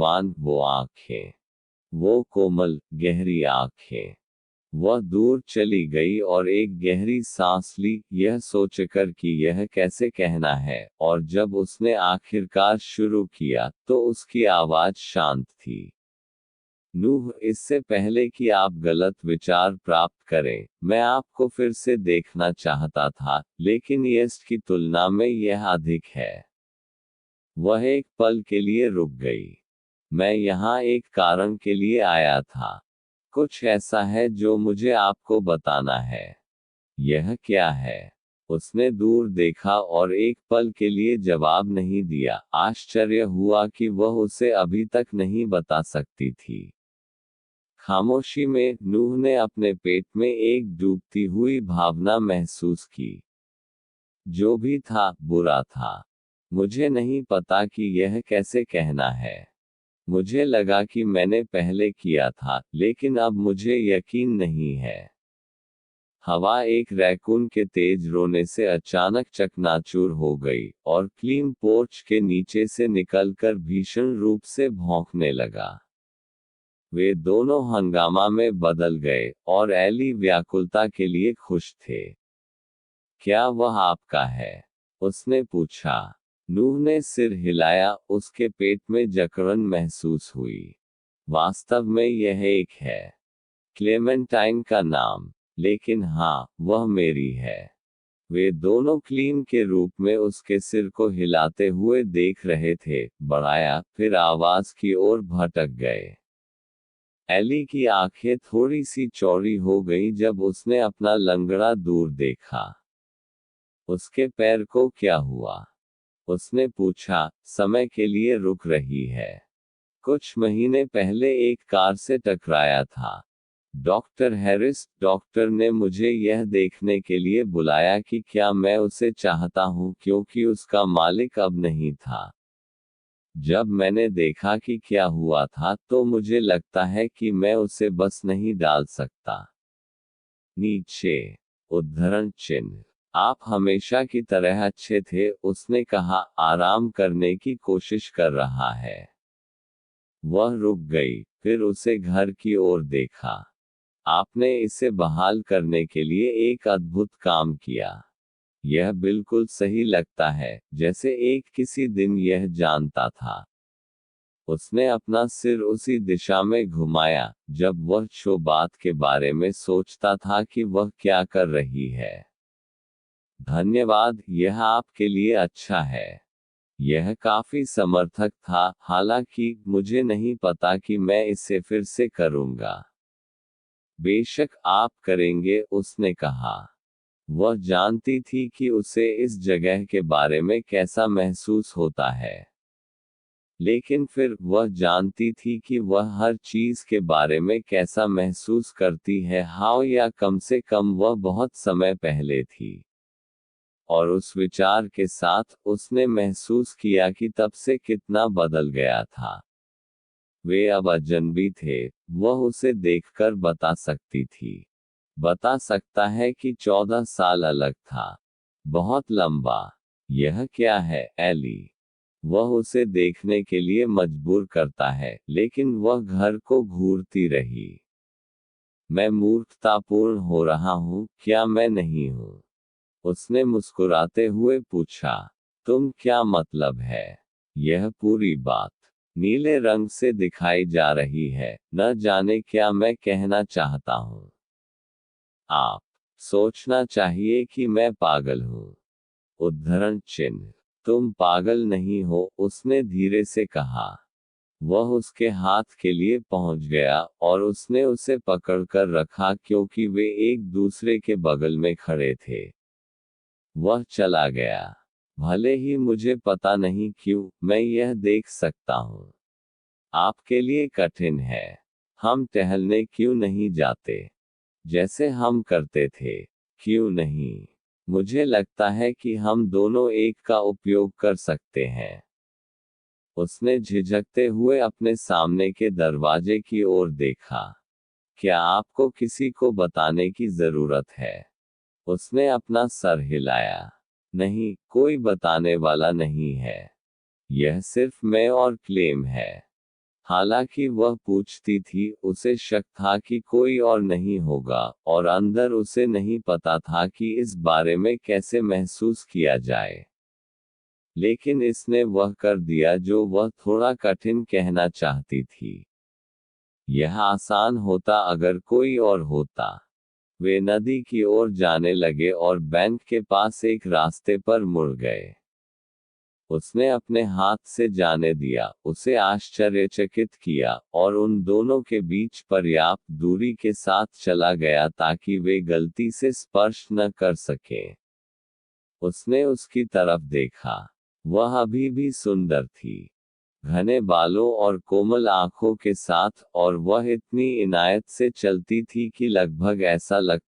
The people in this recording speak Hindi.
भगवान, वो आंखें, वो कोमल गहरी आंखें। वह दूर चली गई और एक गहरी सांस ली, यह सोचकर कि यह कैसे कहना है, और जब उसने आखिरकार शुरू किया तो उसकी आवाज शांत थी। नूह, इससे पहले कि आप गलत विचार प्राप्त करें, मैं आपको फिर से देखना चाहता था, लेकिन यस्ट की तुलना में यह अधिक है। वह एक पल के लिए रुक गई। मैं यहाँ एक कारण के लिए आया था। कुछ ऐसा है जो मुझे आपको बताना है। यह क्या है? उसने दूर देखा और एक पल के लिए जवाब नहीं दिया। आश्चर्य हुआ कि वह उसे अभी तक नहीं बता सकती थी। खामोशी में नूह ने अपने पेट में एक डूबती हुई भावना महसूस की। जो भी था, बुरा था। मुझे नहीं पता कि यह कैसे कहना है। मुझे लगा कि मैंने पहले किया था, लेकिन अब मुझे यकीन नहीं है। हवा एक रैकून के तेज रोने से अचानक चकनाचूर हो गई, और क्लीन पोर्च के नीचे से निकलकर भीषण रूप से भौंकने लगा। वे दोनों हंगामा में बदल गए, और एली व्याकुलता के लिए खुश थे। क्या वह आपका है? उसने पूछा। नूह ने सिर हिलाया, उसके पेट में जकड़न महसूस हुई। वास्तव में यह एक है। क्लेमेंटाइन का नाम। लेकिन हाँ, वह मेरी है। वे दोनों क्लीन के रूप में उसके सिर को हिलाते हुए देख रहे थे, बढ़ाया, फिर आवाज की ओर भटक गए। एली की आंखें थोड़ी सी चौड़ी हो गईं जब उसने अपना लंगड़ा दूर देखा। उसके पैर को क्या हुआ? उसने पूछा। समय के लिए रुक रही है। कुछ महीने पहले एक कार से टकराया था। डॉक्टर हैरिस, डॉक्टर ने मुझे यह देखने के लिए बुलाया कि क्या मैं उसे चाहता हूं, क्योंकि उसका मालिक अब नहीं था। जब मैंने देखा कि क्या हुआ था, तो मुझे लगता है कि मैं उसे बस नहीं डाल सकता। नीचे उद्धरण चिन्ह। आप हमेशा की तरह अच्छे थे, उसने कहा, आराम करने की कोशिश कर रहा है। वह रुक गई, फिर उसे घर की ओर देखा। आपने इसे बहाल करने के लिए एक अद्भुत काम किया। यह बिल्कुल सही लगता है, जैसे एक किसी दिन यह जानता था। उसने अपना सिर उसी दिशा में घुमाया, जब वह शोबात के बारे में सोचता था कि वह क्या कर रही है। धन्यवाद, यह आपके लिए अच्छा है। यह काफी समर्थक था, हालांकि मुझे नहीं पता कि मैं इसे फिर से करूंगा। बेशक आप करेंगे, उसने कहा। वह जानती थी कि उसे इस जगह के बारे में कैसा महसूस होता है। लेकिन फिर वह जानती थी कि वह हर चीज के बारे में कैसा महसूस करती है, हाँ, या कम से कम वह बहुत समय पहले थी। और उस विचार के साथ उसने महसूस किया कि तब से कितना बदल गया था। वे अब अजनबी थे। वह उसे देखकर बता सकती थी। बता सकता है कि 14 साल अलग था। बहुत लंबा। यह क्या है, एली? वह उसे देखने के लिए मजबूर करता है, लेकिन वह घर को घूरती रही। मैं मूर्खतापूर्ण हो रहा हूँ, क्या मैं नहीं हूँ? उसने मुस्कुराते हुए पूछा। तुम क्या मतलब है? यह पूरी बात नीले रंग से दिखाई जा रही है, न जाने क्या मैं कहना चाहता हूँ। आप सोचना चाहिए कि मैं पागल हूँ। उद्धरण चिन्ह। तुम पागल नहीं हो, उसने धीरे से कहा। वह उसके हाथ के लिए पहुंच गया, और उसने उसे पकड़कर रखा क्योंकि वे एक दूसरे के बगल में खड़े थे। वह चला गया। भले ही मुझे पता नहीं क्यों, मैं यह देख सकता हूँ। आपके लिए कठिन है। हम टहलने क्यों नहीं जाते? जैसे हम करते थे। क्यों नहीं? मुझे लगता है कि हम दोनों एक का उपयोग कर सकते हैं। उसने झिझकते हुए अपने सामने के दरवाजे की ओर देखा। क्या आपको किसी को बताने की जरूरत है? उसने अपना सर हिलाया। नहीं, कोई बताने वाला नहीं है। यह सिर्फ मैं और क्लेम है। हालांकि वह पूछती थी, उसे शक था कि कोई और नहीं होगा, और अंदर उसे नहीं पता था कि इस बारे में कैसे महसूस किया जाए। लेकिन इसने वह कर दिया जो वह थोड़ा कठिन कहना चाहती थी। यह आसान होता अगर कोई और होता। वे नदी की ओर जाने लगे और बैंक के पास एक रास्ते पर मुड़ गए। उसने अपने हाथ से जाने दिया, उसे आश्चर्यचकित किया, और उन दोनों के बीच पर्याप्त दूरी के साथ चला गया ताकि वे गलती से स्पर्श न कर सकें। उसने उसकी तरफ देखा। वह अभी भी सुंदर थी, घने बालों और कोमल आंखों के साथ, और वह इतनी इनायत से चलती थी कि लगभग ऐसा लगता